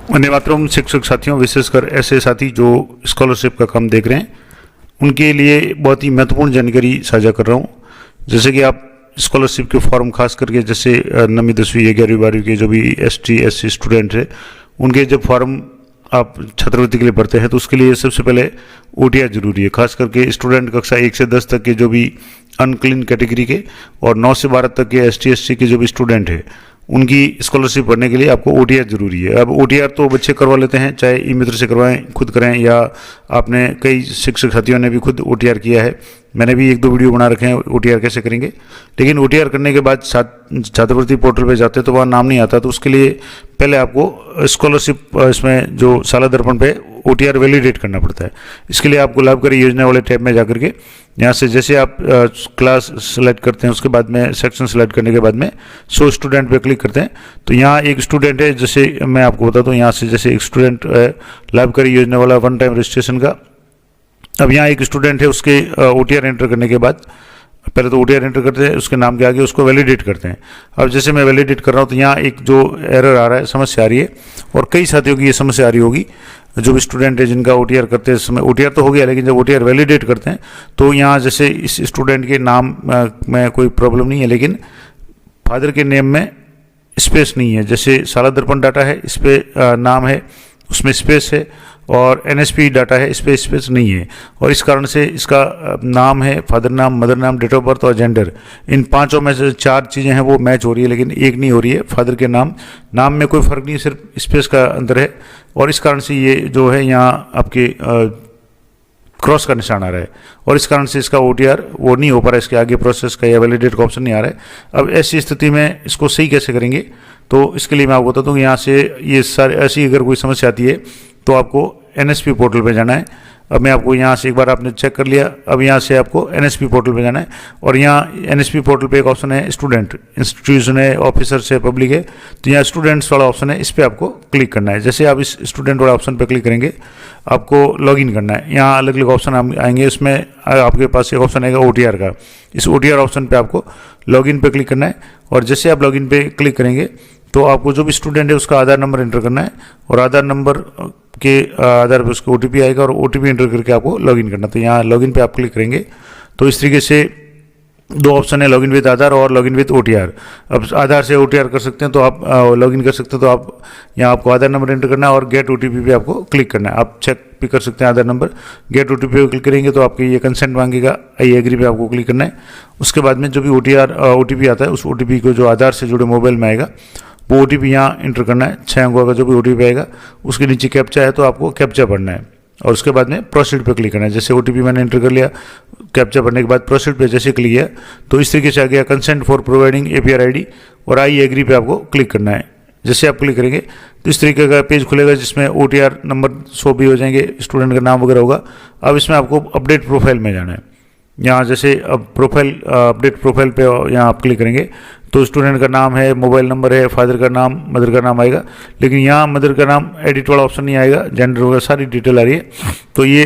वंदे मातरम। शिक्षक साथियों, विशेषकर ऐसे साथी जो स्कॉलरशिप का काम देख रहे हैं, उनके लिए बहुत ही महत्वपूर्ण जानकारी साझा कर रहा हूँ। जैसे कि आप स्कॉलरशिप के फॉर्म खास करके जैसे 9वीं 10वीं 11वीं 12वीं के जो भी ST SC स्टूडेंट है, उनके जब फॉर्म आप छात्रवृत्ति के लिए भरते हैं तो उसके लिए सबसे पहले OTR जरूरी है। खास करके स्टूडेंट कक्षा 1 से 10 तक के जो भी अनक्लीन कैटेगरी के और 9 से 12 तक के ST SC के जो भी स्टूडेंट है, उनकी स्कॉलरशिप भरने के लिए आपको OTR जरूरी है। अब OTR तो बच्चे करवा लेते हैं, चाहे ई-मित्र से करवाएं, खुद कराएं, या आपने कई शिक्षक साथियों ने भी खुद OTR किया है। मैंने भी 1-2 वीडियो बना रखे हैं OTR कैसे करेंगे। लेकिन OTR करने के बाद छात्रवृत्ति पोर्टल पे जाते हैं तो वहाँ नाम नहीं आता, तो उसके लिए पहले आपको स्कॉलरशिप इसमें जो साला दर्पण पे OTR वैलिडेट करना पड़ता है। इसके लिए आपको लाभकारी योजना वाले टैब में जाकर के यहाँ से जैसे आप क्लास सेलेक्ट करते हैं, उसके बाद में सेक्शन सेलेक्ट करने के बाद में शो स्टूडेंट पे क्लिक करते हैं, तो यहाँ एक स्टूडेंट है, जैसे मैं आपको बताता हूँ, यहाँ से जैसे एक स्टूडेंट है लाभकारी योजना वाला 1 टाइम रजिस्ट्रेशन का। अब यहाँ एक स्टूडेंट है, उसके OTR एंटर करने के बाद पहले तो OTR एंटर करते हैं, उसके नाम के आगे उसको वैलिडेट करते हैं। अब जैसे मैं वैलिडेट कर रहा हूँ तो यहाँ एक जो एरर आ रहा है, समस्या आ रही है, और कई साथियों की ये समस्या आ रही होगी जो भी स्टूडेंट है जिनका OTR करते हैं समय OTR तो हो गया, लेकिन जब OTR वैलिडेट करते हैं तो यहाँ जैसे इस स्टूडेंट के नाम में कोई प्रॉब्लम नहीं है, लेकिन फादर के नेम में स्पेस नहीं है। जैसे साला दर्पण डाटा है, इस पर नाम है, उसमें स्पेस है, और NSP डाटा है, इस पर स्पेस नहीं है, और इस कारण से इसका नाम है, फादर नाम, मदर नाम, डेट ऑफ बर्थ और जेंडर, इन पांचों में से 4 चीज़ें हैं वो मैच हो रही है, लेकिन एक नहीं हो रही है। फादर के नाम में कोई फ़र्क नहीं है, सिर्फ स्पेस का अंतर है, और इस कारण से ये जो है यहाँ आपके क्रॉस का निशान आ रहा है, और इस कारण से इसका OTR वो नहीं हो पा रहा है, इसके आगे प्रोसेस का या वैलिडेट का ऑप्शन नहीं आ रहा है। अब ऐसी स्थिति में इसको सही कैसे करेंगे, तो इसके लिए मैं आपको बताता हूँ। यहाँ से ये सारे ऐसी अगर कोई समस्या आती है तो आपको NSP पोर्टल पे जाना है। अब मैं आपको यहाँ से एक बार आपने चेक कर लिया, अब यहाँ से आपको NSP पोर्टल पे जाना है, और यहाँ NSP पोर्टल पे एक ऑप्शन है स्टूडेंट, इंस्टीट्यूशन है, ऑफिसर्स है, पब्लिक है, तो यहाँ स्टूडेंट्स वाला ऑप्शन है, इस पर आपको क्लिक करना है। जैसे आप इस स्टूडेंट वाला ऑप्शन पर क्लिक करेंगे, आपको लॉगिन करना है। यहाँ अलग अलग ऑप्शन आएंगे, उसमें आपके पास एक ऑप्शन आएगा OTR का, इस OTR ऑप्शन पर आपको लॉगिन पे क्लिक करना है, और जैसे आप लॉगिन पे क्लिक करेंगे तो आपको जो भी स्टूडेंट है उसका आधार नंबर एंटर करना है, और आधार नंबर के आधार पर उसको OTP आएगा, और OTP एंटर करके आपको लॉगिन करना। तो यहाँ लॉगिन पे आप क्लिक करेंगे तो इस तरीके से 2 ऑप्शन है, लॉगिन विद आधार और लॉगिन विद OTR। अब आधार से OTR कर सकते हैं तो आप लॉगिन कर सकते हैं, तो आप यहाँ आपको आधार नंबर एंटर करना है, और गेट OTP पे आपको क्लिक करना है। आप चेक भी कर सकते हैं आधार नंबर, गेट OTP पे क्लिक करेंगे तो आपके ये कंसेंट मांगेगा, आई एग्री पे आपको क्लिक करना है। उसके बाद में जो भी OTP आता है, उस OTP को जो आधार से जुड़े मोबाइल में आएगा वो OTP यहाँ इंटर करना है। 6 अंकों का जो भी OTP आएगा, उसके नीचे कैप्चा है तो आपको कैप्चा भरना है, और उसके बाद में प्रोसीड पे क्लिक करना है। जैसे OTP मैंने एंटर कर लिया, कैप्चा भरने के बाद प्रोसीड पे जैसे क्लिक किया तो इस तरीके से आ गया consent for providing APR ID, और आई एग्री पे आपको क्लिक करना है। जैसे आप क्लिक करेंगे तो इस तरीके का पेज खुलेगा, जिसमें OTR नंबर शो भी हो जाएंगे, स्टूडेंट का नाम वगैरह होगा। अब इसमें आपको अपडेट प्रोफाइल में जाना है। यहाँ जैसे अब प्रोफाइल अपडेट प्रोफाइल पे यहाँ आप क्लिक करेंगे तो स्टूडेंट का नाम है, मोबाइल नंबर है, फादर का नाम, मदर का नाम आएगा, लेकिन यहाँ मदर का नाम एडिट वाला ऑप्शन नहीं आएगा, जेंडर वगैरह सारी डिटेल आ रही है। तो ये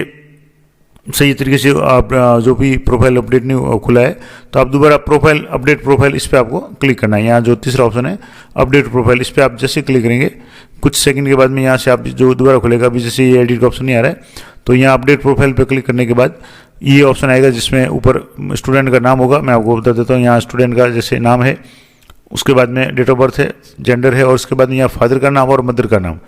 सही तरीके से आप जो भी प्रोफाइल अपडेट नहीं खुला है तो आप दोबारा प्रोफाइल अपडेट प्रोफाइल इस पर आपको क्लिक करना है। यहाँ जो तीसरा ऑप्शन है अपडेट प्रोफाइल, इस पर आप जैसे क्लिक करेंगे कुछ सेकंड के बाद में यहाँ से आप जो दोबारा खुलेगा, अभी जैसे ये एडिट का ऑप्शन नहीं आ रहा है, तो यहाँ अपडेट प्रोफाइल पे क्लिक करने के बाद ये ऑप्शन आएगा जिसमें ऊपर स्टूडेंट का नाम होगा। मैं आपको बता देता हूँ, यहाँ स्टूडेंट का जैसे नाम है, उसके बाद में डेट ऑफ बर्थ है, जेंडर है, और उसके बाद में यहाँ फादर का नाम और मदर का नाम,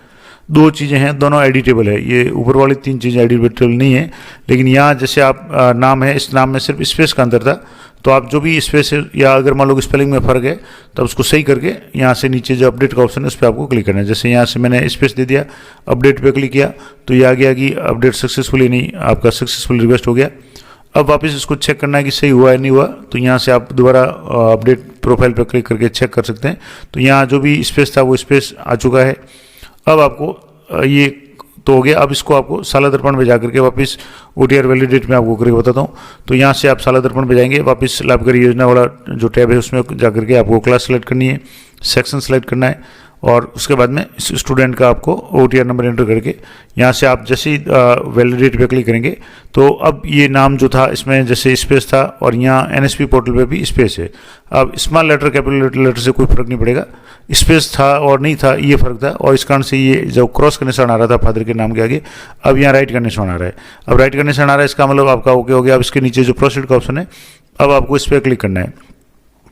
2 चीज़ें हैं, दोनों एडिटेबल है। ये ऊपर वाली 3 चीज़ें एडिटेबल नहीं है, लेकिन यहाँ जैसे आप नाम है, इस नाम में सिर्फ स्पेस का अंतर था, तो आप जो भी स्पेस है या अगर मान लो स्पेलिंग में फ़र्क है तो उसको सही करके यहाँ से नीचे जो अपडेट का ऑप्शन है उस पर आपको क्लिक करना है। जैसे यहाँ से मैंने स्पेस दे दिया, अपडेट पे क्लिक किया तो ये आ गया कि अपडेट सक्सेसफुली नहीं, आपका सक्सेसफुल रिक्वेस्ट हो गया। अब वापस इसको चेक करना है कि सही हुआ है नहीं हुआ, तो यहाँ से आप दोबारा अपडेट प्रोफाइल पर क्लिक करके चेक कर सकते हैं। तो यहाँ जो भी स्पेस था वो स्पेस आ चुका है। अब आपको ये तो हो गया। अब इसको आपको साला दर्पण में जाकर के वापस OTR वैलिडेट में आपको करके बताता हूँ। तो यहाँ से आप साला दर्पण पे जाएंगे, वापस लाभकारी योजना वाला जो टैब है उसमें जाकर के आपको क्लास सेलेक्ट करनी है, सेक्शन सेलेक्ट करना है, और उसके बाद में इस स्टूडेंट का आपको OTR नंबर एंटर करके यहाँ से आप जैसे ही वैलिडेट पे क्लिक करेंगे तो अब ये नाम जो था इसमें जैसे स्पेस था और यहाँ NSP पोर्टल पे भी स्पेस है। अब स्मॉल लेटर कैपिटल लेटर से कोई फर्क नहीं पड़ेगा, स्पेस था और नहीं था ये फर्क था, और इस कारण से ये जो क्रॉस का निशान आ रहा था फादर के नाम के आगे, अब यहाँ राइट का निशान आ रहा है। अब राइट का निशान आ रहा है इसका मतलब आपका ओके हो गया। अब इसके नीचे जो प्रोसीड का ऑप्शन है अब आपको इस पर क्लिक करना है।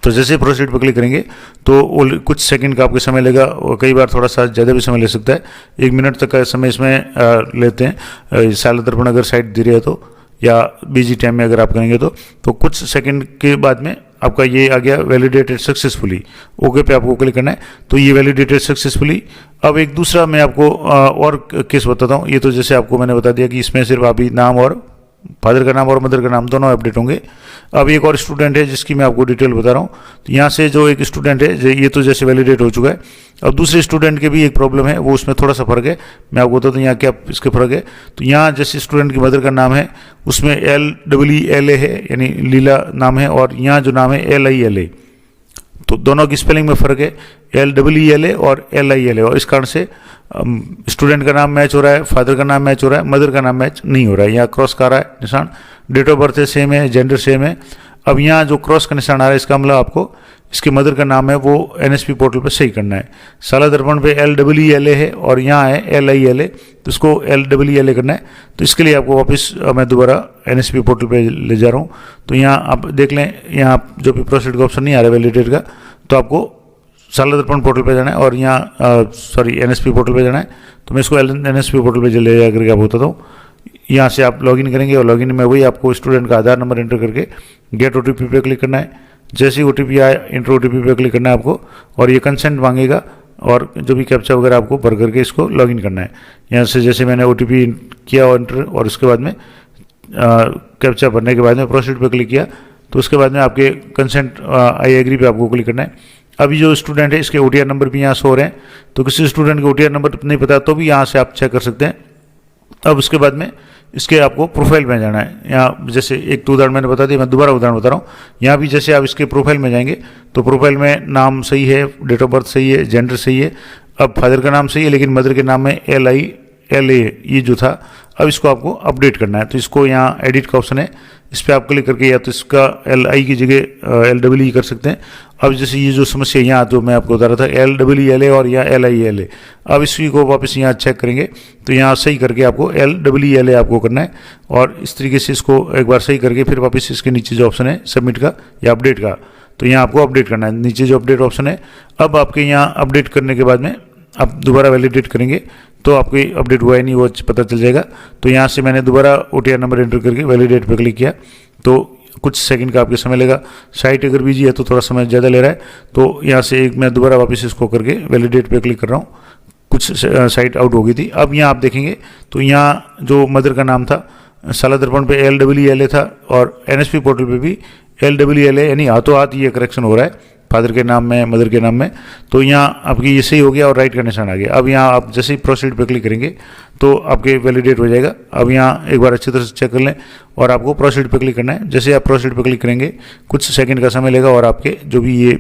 तो जैसे प्रोसीड पर क्लिक करेंगे तो कुछ सेकंड का आपको समय लेगा, और कई बार थोड़ा सा ज़्यादा भी समय ले सकता है, 1 मिनट तक का समय इसमें लेते हैं। साल दर्पण अगर साइट दे रही है तो, या बिजी टाइम में अगर आप करेंगे तो कुछ सेकंड के बाद में आपका ये आ गया वैलिडेटेड सक्सेसफुली, ओके पे आपको क्लिक करना है। तो ये वैलिडेटेड सक्सेसफुली। अब एक दूसरा मैं आपको और केस बताता हूँ। ये तो जैसे आपको मैंने बता दिया कि इसमें सिर्फ अभी नाम और फादर का नाम और मदर का नाम दोनों अपडेट होंगे। अब एक और स्टूडेंट है जिसकी मैं आपको डिटेल बता रहा हूँ। तो यहाँ से जो एक स्टूडेंट है ये तो जैसे वैलिडेट हो चुका है। अब दूसरे स्टूडेंट के भी एक प्रॉब्लम है, वो उसमें थोड़ा सा फर्क है, मैं आपको बताता हूँ यहाँ क्या इसके फर्क है। तो यहाँ जैसे स्टूडेंट की मदर का नाम है उसमें LEELA है, यानी लीला नाम है, और यहाँ जो नाम है LILA। तो दोनों की स्पेलिंग में फ़र्क है, LEELA और LILA, और इस कारण से स्टूडेंट का नाम मैच हो रहा है, फादर का नाम मैच हो रहा है, मदर का नाम मैच नहीं हो रहा है। यहाँ क्रॉस का आ रहा है निशान, डेट ऑफ बर्थ सेम है, जेंडर सेम है। अब यहाँ जो क्रॉस का निशान आ रहा है इसका मतलब आपको इसके मदर का नाम है वो NSP पोर्टल पे सही करना है। साला दर्पण पे LEELA है और यहाँ है LILA, तो इसको LEELA करना है। तो इसके लिए आपको वापस मैं दोबारा NSP पोर्टल पे ले जा रहा हूँ। तो यहाँ आप देख लें, यहाँ जो भी प्रोसीड का ऑप्शन नहीं आ रहा है वैलिडेट का, तो आपको साला दर्पण पोर्टल पे जाना है और यहाँ NSP पोर्टल पे जाना है। तो मैं इसको NSP पोर्टल पे ले जा करके आप बताता हूँ। यहाँ से आप लॉगिन करेंगे और लॉगिन में वही आपको स्टूडेंट का आधार नंबर एंटर करके गेट OTP पे क्लिक करना है। जैसे ही OTP आए इंटर OTP पे क्लिक करना है आपको, और ये कंसेंट मांगेगा और जो भी कैप्चा वगैरह आपको भर करके इसको लॉगिन करना है। यहाँ से जैसे मैंने OTP किया और इंटर, और उसके बाद में कैप्चा भरने के बाद में प्रोसीड पे क्लिक किया, तो उसके बाद में आपके कंसेंट आई एग्री पे आपको क्लिक करना है। अभी जो स्टूडेंट है इसके OTR नंबर भी यहाँ शो रहे हैं, तो किसी स्टूडेंट को OTR नंबर नहीं पता तो भी यहाँ से आप चेक कर सकते हैं। अब उसके बाद में इसके आपको प्रोफाइल में जाना है। यहाँ जैसे एक तो उदाहरण मैंने बता दिया, मैं दोबारा उदाहरण बता रहा हूँ। यहाँ भी जैसे आप इसके प्रोफाइल में जाएंगे तो प्रोफाइल में नाम सही है, डेट ऑफ बर्थ सही है, जेंडर सही है। अब फादर का नाम सही है लेकिन मदर के नाम में LILA ये जो था, अब इसको आपको अपडेट करना है। तो इसको यहाँ एडिट का ऑप्शन है, इस पर आप क्लिक करके या तो इसका LI की जगह LEE कर सकते हैं। अब जैसे ये जो समस्या यहाँ जो मैं आपको बता रहा था LEELA और या LILA, अब इसी को वापस यहाँ चेक करेंगे तो यहाँ सही करके आपको LEELA आपको करना है, और इस तरीके से इसको एक बार सही करके फिर वापस इसके नीचे जो ऑप्शन है सबमिट का या अपडेट का, तो यहाँ आपको अपडेट करना है। नीचे जो अपडेट ऑप्शन है, अब आपके यहाँ अपडेट करने के बाद में आप दोबारा वैलिडेट करेंगे तो आपको अपडेट हुआ है नहीं वो पता चल जाएगा। तो यहाँ से मैंने दोबारा OTR नंबर एंटर करके वैलिडेट पर क्लिक किया, तो कुछ सेकंड का आपके समय लेगा। साइट अगर बिजी है तो थोड़ा समय ज़्यादा ले रहा है। तो यहाँ से एक मैं दोबारा वापस इसको करके वैलिडेट पे क्लिक कर रहा हूँ, कुछ साइट आउट हो गई थी। अब यहाँ आप देखेंगे तो यहाँ जो मदर का नाम था साला दर्पण पे LEELA था, और NSP पोर्टल पे भी LEELA, यानी हाथों हाथ ये करेक्शन हो रहा है फादर के नाम में मदर के नाम में। तो यहाँ आपकी ये सही हो गया और राइट का निशान आ गया। अब यहाँ आप जैसे ही प्रोसीड पे क्लिक करेंगे तो आपके वैलिडेट हो जाएगा। अब यहाँ एक बार अच्छी तरह से चेक कर लें और आपको प्रोसीड पे क्लिक करना है। जैसे आप प्रोसीड पे क्लिक करेंगे कुछ सेकंड का समय लेगा और आपके जो भी ये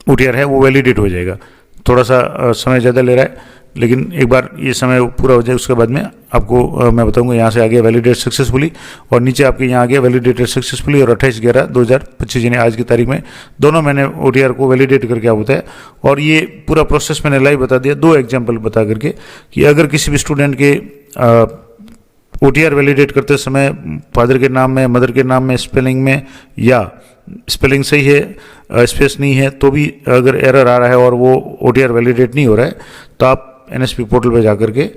OTR है वो वैलिडेट हो जाएगा। थोड़ा सा समय ज़्यादा ले रहा है, लेकिन एक बार ये समय पूरा हो जाए उसके बाद में आपको मैं बताऊंगा। यहाँ से आ गया वैलिडेट सक्सेसफुली, और नीचे आपके यहाँ आ गया वैलिडेटेड सक्सेसफुली, और 28/11/2025 यानी आज की तारीख में दोनों मैंने OTR को वैलिडेट करके आप बताया। और ये पूरा प्रोसेस मैंने लाइव बता दिया, 2 एग्जाम्पल बता करके, कि अगर किसी भी स्टूडेंट के OTR वैलिडेट करते समय फादर के नाम में मदर के नाम में स्पेलिंग में या स्पेलिंग सही है स्पेस नहीं है तो भी अगर एरर आ रहा है और वो OTR वैलिडेट नहीं हो रहा है, तो आप NSP पोर्टल पे जाकर के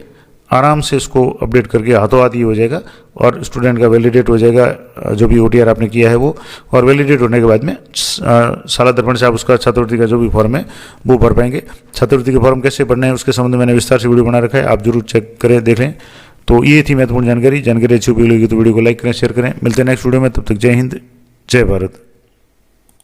आराम से इसको अपडेट करके हाथों हाथ ही हो जाएगा और स्टूडेंट का वैलिडेट हो जाएगा जो भी OTR आपने किया है वो। और वैलिडेट होने के बाद में साला दर्पण से आप उसका छात्रवृत्ति का जो भी फॉर्म है वो भर पाएंगे। छात्रवृत्ति के फॉर्म कैसे भरने हैं उसके संबंध में मैंने विस्तार से वीडियो बना रखा है, आप जरूर चेक करें, देख लें। तो ये थी महत्वपूर्ण जानकारी अच्छी लगी तो वीडियो को लाइक करें, शेयर करें। मिलते हैं नेक्स्ट वीडियो में, तब तक जय हिंद, जय भारत।